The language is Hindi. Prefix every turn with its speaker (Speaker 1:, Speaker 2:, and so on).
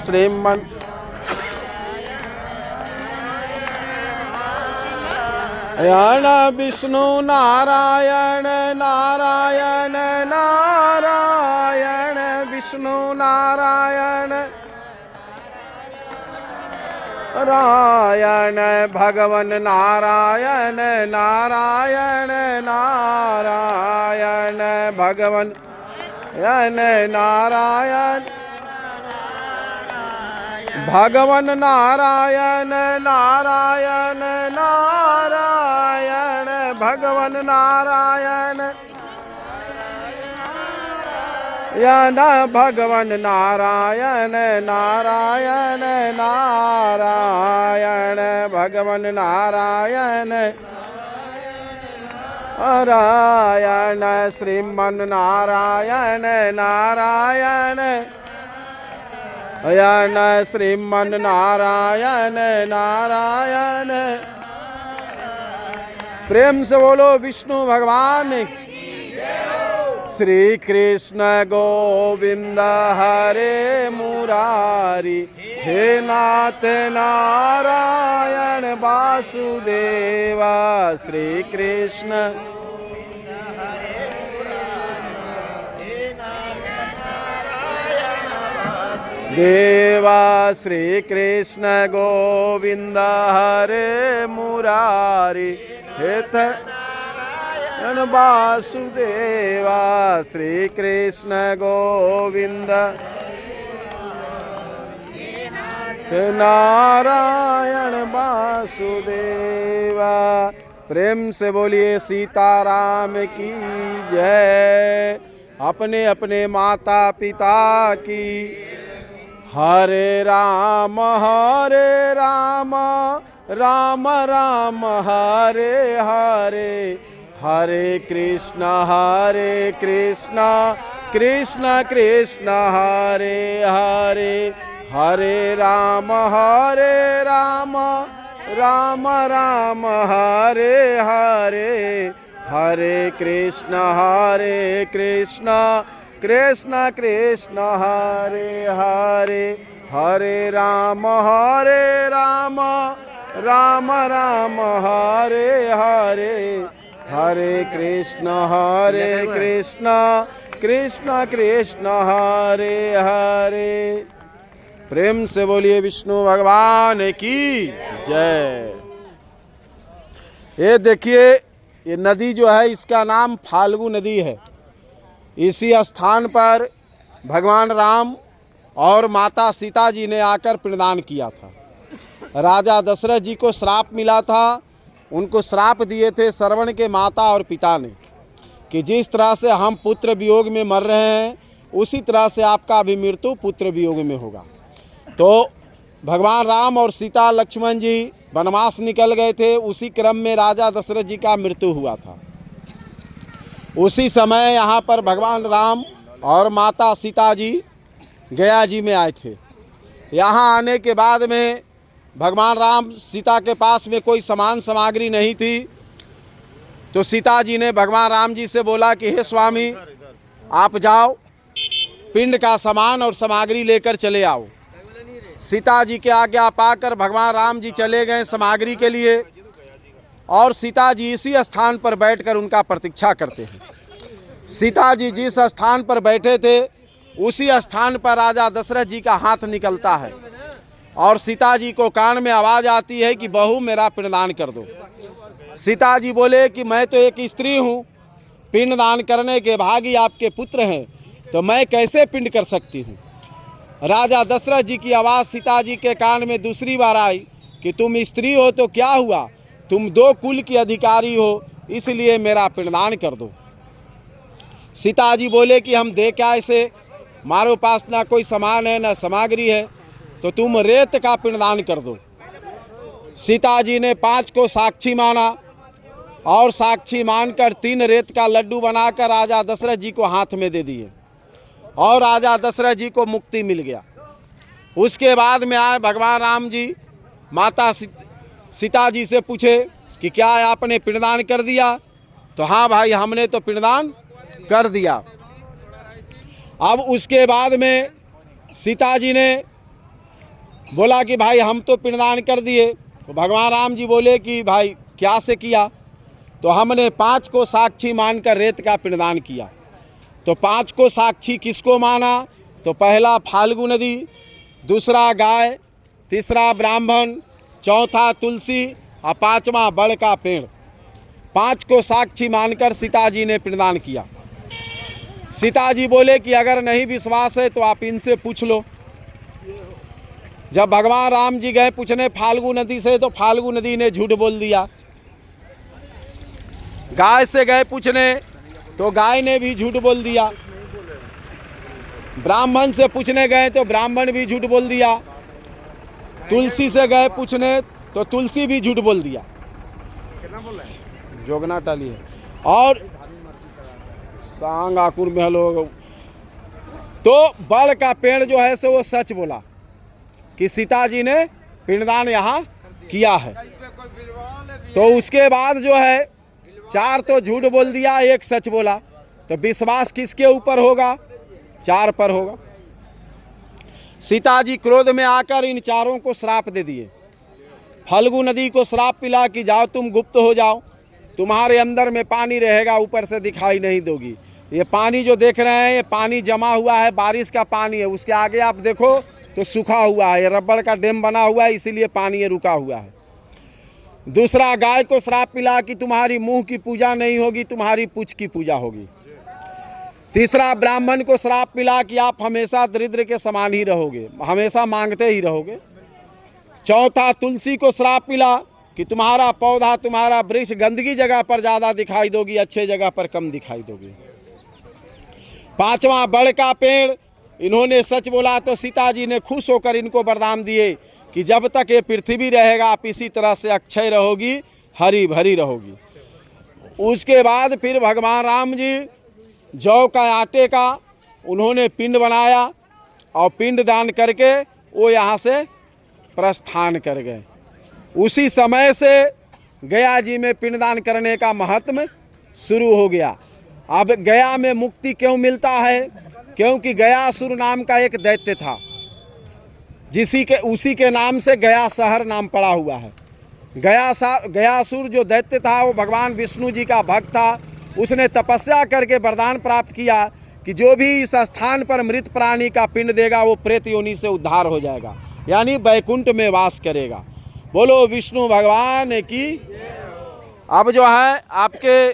Speaker 1: श्रीमन नारायण विष्णु नारायण नारायण नारायण विष्णु नारायण नारायण भगवन नारायण नारायण नारायण भगवन नारायण भगवन नारायण नारायण नारायण भगवन नारायण भगवन नारायण नारायण नारायण भगवन नारायण नारायण श्रीमन नारायण नारायण श्रीमन नारायण नारायण। प्रेम से बोलो विष्णु भगवान। श्री कृष्ण गोविंद हरे मुरारी हे नाथ नारायण वासुदेवा। श्री कृष्ण देवा श्री कृष्ण गोविंद हरे मुरारी हे वासुदेवा। श्री कृष्ण गोविंद नारायण वासुदेवा। प्रेम से बोलिए सीताराम की जय। अपने अपने माता पिता की। हरे राम राम राम हरे हरे हरे कृष्ण कृष्ण कृष्ण हरे हरे हरे राम राम राम हरे हरे हरे कृष्ण कृष्ण कृष्ण हरे हरे हरे राम राम राम हरे हरे हरे कृष्ण कृष्ण कृष्ण हरे हरे। प्रेम से बोलिए विष्णु भगवान की जय। ये देखिए ये नदी जो है इसका नाम फाल्गु नदी है। इसी स्थान पर भगवान राम और माता सीता जी ने आकर पिंडदान किया था। राजा दशरथ जी को श्राप मिला था। उनको श्राप दिए थे श्रवण के माता और पिता ने कि जिस तरह से हम पुत्र वियोग में मर रहे हैं उसी तरह से आपका भी मृत्यु पुत्र वियोग में होगा। तो भगवान राम और सीता लक्ष्मण जी वनवास निकल गए थे। उसी क्रम में राजा दशरथ जी का मृत्यु हुआ था। उसी समय यहाँ पर भगवान राम और माता सीता जी गया जी में आए थे। यहाँ आने के बाद में भगवान राम सीता के पास में कोई सामान सामग्री नहीं थी। तो सीता जी ने भगवान राम जी से बोला कि हे स्वामी आप जाओ पिंड का सामान और सामग्री लेकर चले आओ। सीता जी के आज्ञा पाकर भगवान राम जी चले गए सामग्री के लिए और सीता जी इसी स्थान पर बैठकर उनका प्रतीक्षा करते हैं। सीता जी जिस स्थान पर बैठे थे उसी स्थान पर राजा दशरथ जी का हाथ निकलता है और सीता जी को कान में आवाज़ आती है कि बहू मेरा पिंडदान कर दो। सीता जी बोले कि मैं तो एक स्त्री हूँ, पिंडदान करने के भागी आपके पुत्र हैं, तो मैं कैसे पिंड कर सकती हूँ। राजा दशरथ जी की आवाज़ सीता जी के कान में दूसरी बार आई कि तुम स्त्री हो तो क्या हुआ, तुम 2 कुल की अधिकारी हो, इसलिए मेरा पिंडदान कर दो। सीता जी बोले कि हम दे क्या ऐसे, हमारे पास ना कोई सामान है ना सामग्री है, तो तुम रेत का पिंडदान कर दो। सीता जी ने 5 को साक्षी माना और साक्षी मानकर 3 रेत का लड्डू बनाकर राजा दशरथ जी को हाथ में दे दिए और राजा दशरथ जी को मुक्ति मिल गया। उसके बाद में आए भगवान राम जी, माता सीता जी से पूछे कि क्या आपने पिंडदान कर दिया। तो हाँ भाई हमने तो पिंडदान कर दिया। अब उसके बाद में सीता जी ने बोला कि भाई हम तो पिंडदान कर दिए। तो भगवान राम जी बोले कि भाई क्या से किया? तो हमने 5 को साक्षी मानकर रेत का पिंडदान किया। तो 5 को साक्षी किसको माना? तो पहला फाल्गु नदी, दूसरा गाय, तीसरा ब्राह्मण, चौथा तुलसी और 5वां बड़ का पेड़। 5 को साक्षी मानकर सीता जी ने पिंडदान किया। सीता जी बोले कि अगर नहीं विश्वास है तो आप इनसे पूछ लो। जब भगवान राम जी गए पूछने फाल्गु नदी से, तो फाल्गु नदी ने झूठ बोल दिया। गाय से गए पूछने तो गाय ने भी झूठ बोल दिया। ब्राह्मण से पूछने गए तो ब्राह्मण भी झूठ बोल दिया। तुलसी से गए पूछने तो तुलसी भी झूठ बोल दिया। जोगना टाली है और सांगाकुर में लोग। तो बड़ का पेड़ जो है सो वो सच बोला कि सीता जी ने पिंडदान यहाँ किया है। तो उसके बाद जो है 4 तो झूठ बोल दिया, 1 सच बोला। तो विश्वास किसके ऊपर होगा? 4 पर होगा। सीता जी क्रोध में आकर इन 4 को श्राप दे दिए। फल्गु नदी को श्राप पिला कि जाओ तुम गुप्त हो जाओ, तुम्हारे अंदर में पानी रहेगा, ऊपर से दिखाई नहीं दोगी। ये पानी जो देख रहे हैं ये पानी जमा हुआ है, बारिश का पानी है। उसके आगे आप देखो तो सूखा हुआ है, ये रबड़ का डैम बना हुआ है, इसीलिए पानी ये रुका हुआ है। दूसरा गाय को श्राप पिला कि तुम्हारी मुंह की पूजा नहीं होगी, तुम्हारी पूछ की पूजा होगी। तीसरा ब्राह्मण को श्राप पिला कि आप हमेशा दरिद्र के समान ही रहोगे, हमेशा मांगते ही रहोगे। चौथा तुलसी को श्राप पिला कि तुम्हारा पौधा, तुम्हारा वृक्ष गंदगी जगह पर ज़्यादा दिखाई दोगी, अच्छे जगह पर कम दिखाई दोगी। 5वां बड़ का पेड़, इन्होंने सच बोला तो सीता जी ने खुश होकर इनको वरदान दिए कि जब तक ये पृथ्वी रहेगा आप इसी तरह से अक्षय रहोगी, हरी भरी रहोगी। उसके बाद फिर भगवान राम जी जौ का आटे का उन्होंने पिंड बनाया और पिंड दान करके वो यहाँ से प्रस्थान कर गए। उसी समय से गया जी में पिंडदान करने का महात्म शुरू हो गया। अब गया में मुक्ति क्यों मिलता है? क्योंकि गयासुर नाम का एक दैत्य था, उसी के नाम से गया शहर नाम पड़ा हुआ है। गयासुर जो दैत्य था वो भगवान विष्णु जी का भक्त था। उसने तपस्या करके वरदान प्राप्त किया कि जो भी इस स्थान पर मृत प्राणी का पिंड देगा वो प्रेत योनि से उद्धार हो जाएगा, यानी वैकुंठ में वास करेगा। बोलो विष्णु भगवान की। अब जो है आपके